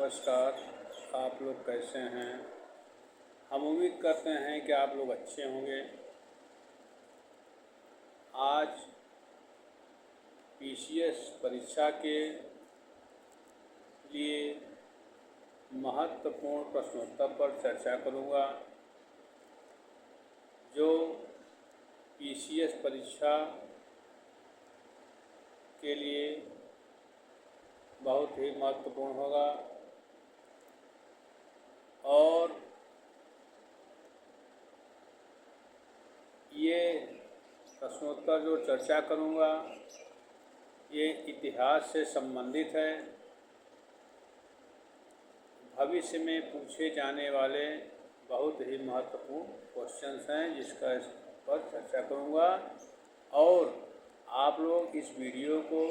नमस्कार। आप लोग कैसे हैं? हम उम्मीद करते हैं कि आप लोग अच्छे होंगे। आज पीसीएस परीक्षा के लिए महत्वपूर्ण प्रश्नोत्तर पर चर्चा करूंगा। जो पीसीएस परीक्षा के लिए बहुत ही महत्वपूर्ण होगा और ये प्रश्नोत्तर जो चर्चा करूंगा ये इतिहास से संबंधित है। भविष्य में पूछे जाने वाले बहुत ही महत्वपूर्ण क्वेश्चंस हैं जिसका इस पर चर्चा करूंगा। और आप लोग इस वीडियो को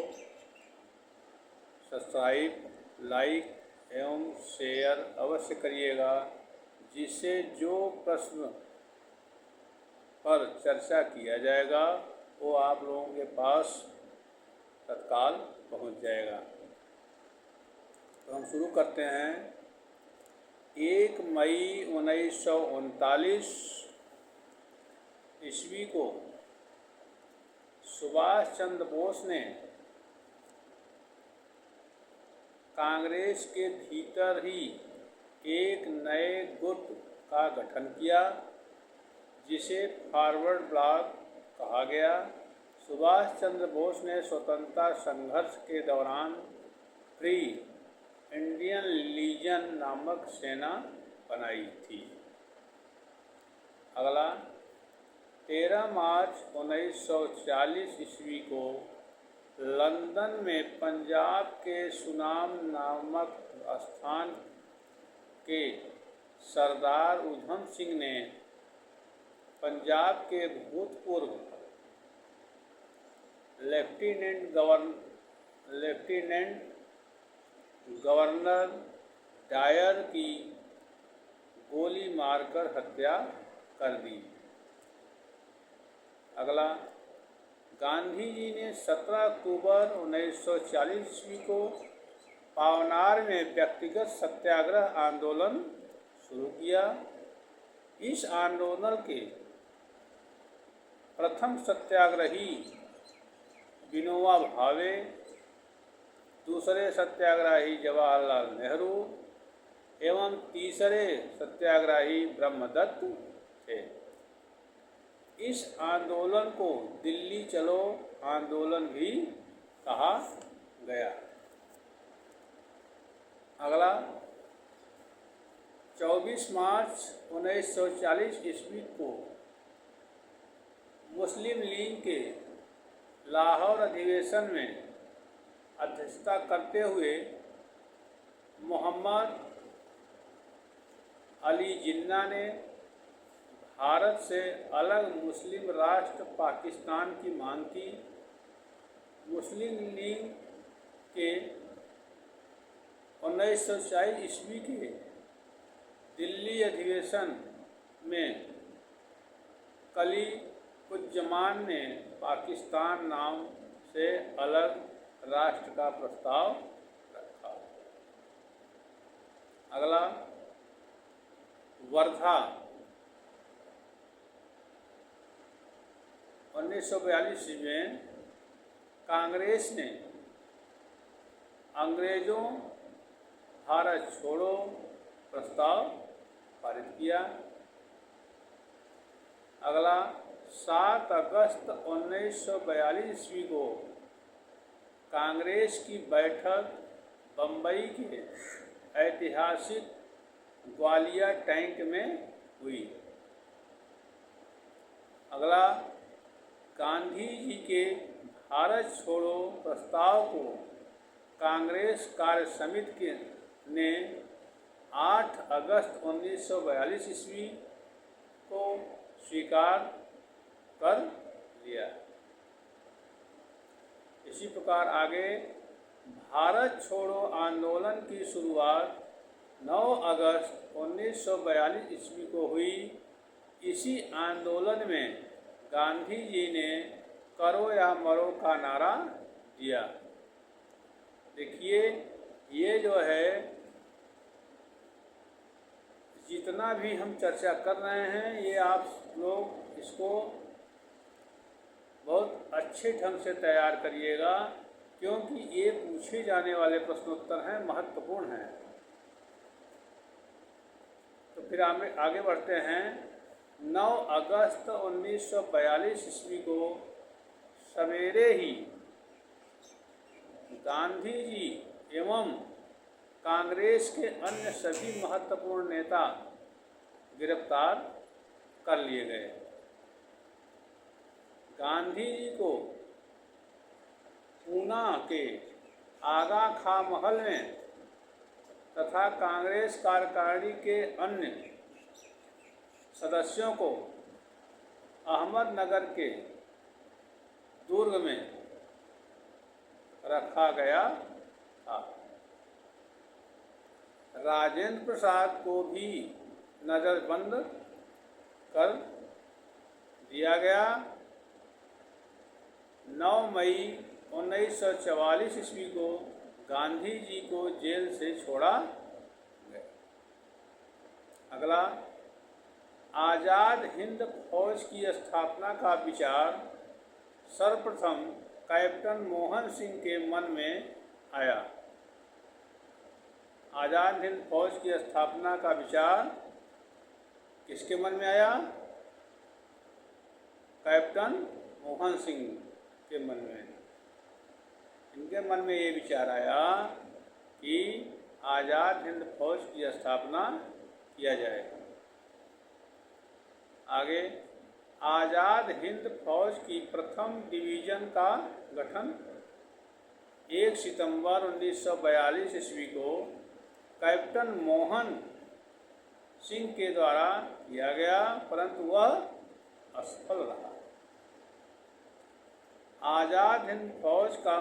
सब्सक्राइब, लाइक एवं शेयर अवश्य करिएगा, जिससे जो प्रश्न पर चर्चा किया जाएगा वो आप लोगों के पास तत्काल पहुंच जाएगा। तो हम शुरू करते हैं। 1 मई 1939 ईस्वी को सुभाष चंद्र बोस ने कांग्रेस के भीतर ही एक नए गुट का गठन किया जिसे फॉरवर्ड ब्लॉक कहा गया। सुभाष चंद्र बोस ने स्वतंत्रता संघर्ष के दौरान फ्री इंडियन लीजन नामक सेना बनाई थी। अगला 13 मार्च 1940 ईस्वी को लंदन में पंजाब के सुनाम नामक स्थान के सरदार उधम सिंह ने पंजाब के भूतपूर्व लेफ्टिनेंट गवर्नर डायर की गोली मारकर हत्या कर दी। अगला, गांधी जी ने 17 अक्टूबर 1940 ईस्वी को पावनार में व्यक्तिगत सत्याग्रह आंदोलन शुरू किया। इस आंदोलन के प्रथम सत्याग्रही विनोबा भावे, दूसरे सत्याग्रही जवाहरलाल नेहरू एवं तीसरे सत्याग्रही ब्रह्मदत्त थे। इस आंदोलन को दिल्ली चलो आंदोलन भी कहा गया। अगला, 24 मार्च 1940 ईस्वी को मुस्लिम लीग के लाहौर अधिवेशन में अध्यक्षता करते हुए मोहम्मद अली जिन्ना ने भारत से अलग मुस्लिम राष्ट्र पाकिस्तान की मांग की। मुस्लिम लीग के 1940 ईस्वी के दिल्ली अधिवेशन में कलीकुज्जमान ने पाकिस्तान नाम से अलग राष्ट्र का प्रस्ताव रखा। अगला, वर्धा 1942 में कांग्रेस ने अंग्रेजों भारत छोड़ो प्रस्ताव पारित किया। अगला, 7 अगस्त 1942 ईस्वी को कांग्रेस की बैठक बम्बई के ऐतिहासिक ग्वालियर टैंक में हुई। अगला, गांधी जी के भारत छोड़ो प्रस्ताव को कांग्रेस कार्य समिति ने 8 अगस्त 1942 ईस्वी को स्वीकार कर लिया। इसी प्रकार आगे भारत छोड़ो आंदोलन की शुरुआत 9 अगस्त 1942 ईस्वी को हुई। इसी आंदोलन में गांधी जी ने करो या मरो का नारा दिया। देखिए, ये जो है जितना भी हम चर्चा कर रहे हैं ये आप लोग इसको बहुत अच्छे ढंग से तैयार करिएगा, क्योंकि ये पूछे जाने वाले प्रश्नोत्तर हैं, महत्वपूर्ण हैं। तो फिर आगे बढ़ते हैं। 9 अगस्त 1942 ईस्वी को सवेरे ही गांधी जी एवं कांग्रेस के अन्य सभी महत्वपूर्ण नेता गिरफ्तार कर लिए गए। गांधी जी को पूना के आगा खां महल में तथा कांग्रेस कार्यकारिणी के अन्य सदस्यों को अहमदनगर के दुर्ग में रखा गया था। राजेंद्र प्रसाद को भी नज़रबंद कर दिया गया। 9 मई 1944 ईस्वी को गांधी जी को जेल से छोड़ा गया। अगला, आज़ाद हिंद फौज की स्थापना का विचार सर्वप्रथम कैप्टन मोहन सिंह के मन में आया। आज़ाद हिंद फौज की स्थापना का विचार किसके मन में आया? कैप्टन मोहन सिंह के मन में। इनके मन में ये विचार आया कि आज़ाद हिंद फौज की स्थापना किया जाए। आगे, आज़ाद हिंद फौज की प्रथम डिवीज़न का गठन 1 सितंबर 1942 ईस्वी को कैप्टन मोहन सिंह के द्वारा किया गया, परंतु वह असफल रहा। आज़ाद हिंद फौज का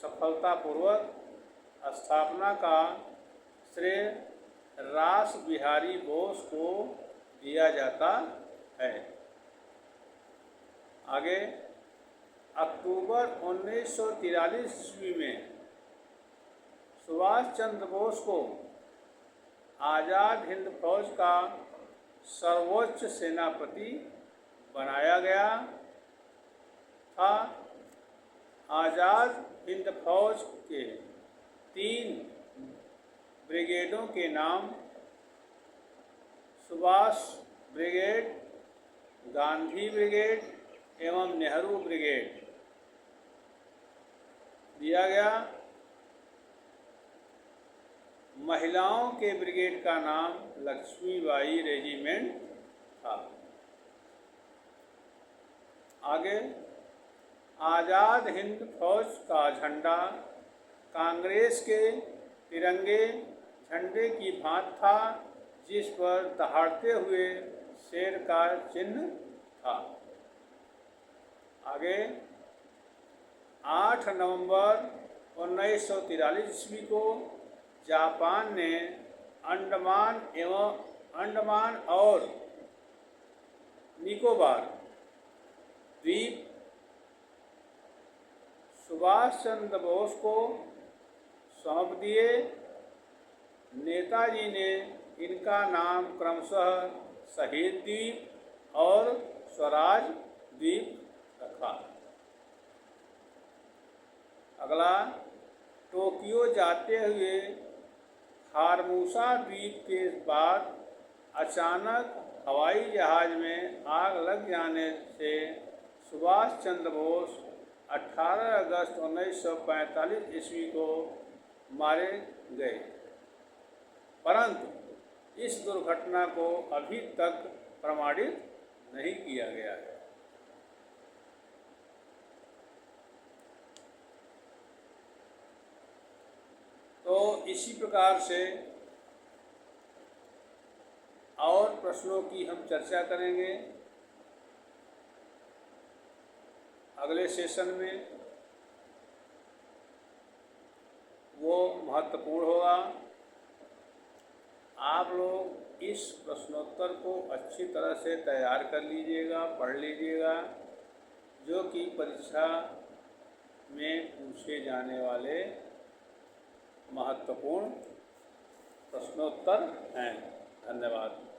सफलतापूर्वक स्थापना का श्रेय रास बिहारी बोस को दिया जाता है। आगे, अक्टूबर 1943 ईस्वी में सुभाष चंद्र बोस को आज़ाद हिंद फौज का सर्वोच्च सेनापति बनाया गया था। आज़ाद हिंद फौज के 3 ब्रिगेडों के नाम सुभाष ब्रिगेड, गांधी ब्रिगेड एवं नेहरू ब्रिगेड दिया गया। महिलाओं के ब्रिगेड का नाम लक्ष्मीबाई रेजिमेंट था। आगे, आज़ाद हिंद फौज का झंडा कांग्रेस के तिरंगे झंडे की भांति था, जिस पर दहाड़ते हुए शेर का चिन्ह था। आगे, 8 नवंबर 1943 ईस्वी को जापान ने अंडमान और निकोबार द्वीप सुभाष चंद्र बोस को सौंप दिए। नेताजी ने इनका नाम क्रमशः शहीद द्वीप और स्वराज द्वीप रखा। अगला, टोक्यो जाते हुए फार्मूसा द्वीप के बाद अचानक हवाई जहाज़ में आग लग जाने से सुभाष चंद्र बोस 18 अगस्त 1945 ईस्वी को मारे गए, परंतु इस दुर्घटना को अभी तक प्रमाणित नहीं किया गया है। तो इसी प्रकार से और प्रश्नों की हम चर्चा करेंगे अगले सेशन में। वो महत्वपूर्ण होगा। आप लोग इस प्रश्नोत्तर को अच्छी तरह से तैयार कर लीजिएगा, पढ़ लीजिएगा, जो कि परीक्षा में पूछे जाने वाले महत्वपूर्ण प्रश्नोत्तर हैं। धन्यवाद।